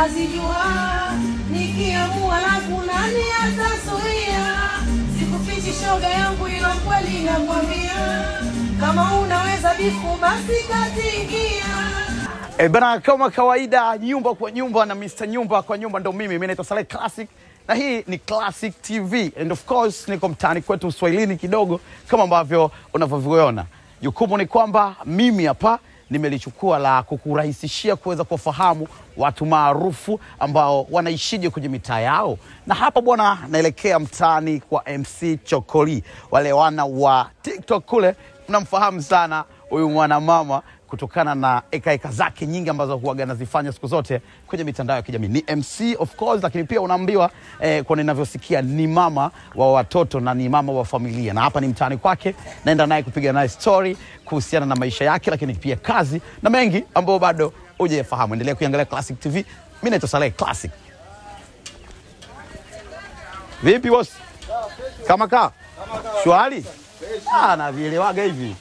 nazijua, nikiamua la kunani atazuia. Sikufichi shoga yangu ilo kweli nakwambia, kama unaweza bifu basi katingia. Bana, kama kawaida nyumba kwa nyumba na Mr. Nyumba kwa nyumba ndo mimi naitwa Saleh Classic na hii ni Classic TV, and of course niko mtaani kwetu Uswahilini kidogo kama ambavyo unavyoviona. Jukumu ni kwamba mimi hapa nimelichukua la kukurahisishia kuweza kufahamu watu maarufu ambao wanaishije kwenye mitaa yao. Na hapa bwana naelekea mtaani kwa MC Chokoli. Wale wana wa TikTok kule mnamfahamu sana huyu mwana mama kutokana na eka zake nyingi ambazo huaga anazifanya siku zote kwenye mitandao ya kijamii. Ni MC of course, lakini pia unaambiwa kwa ninavyosikia ni mama wa watoto na ni mama wa familia. Na hapa ni mtaani kwake, naenda naye kupiga naye story kuhusiana na maisha yake, lakini pia kazi na mengi ambayo bado hujafahamu. Endelea kuangalia Classic TV. Mimi naitwa Saleh Classic. Vipi boss? Kama shwari? Na vielewaga hivi.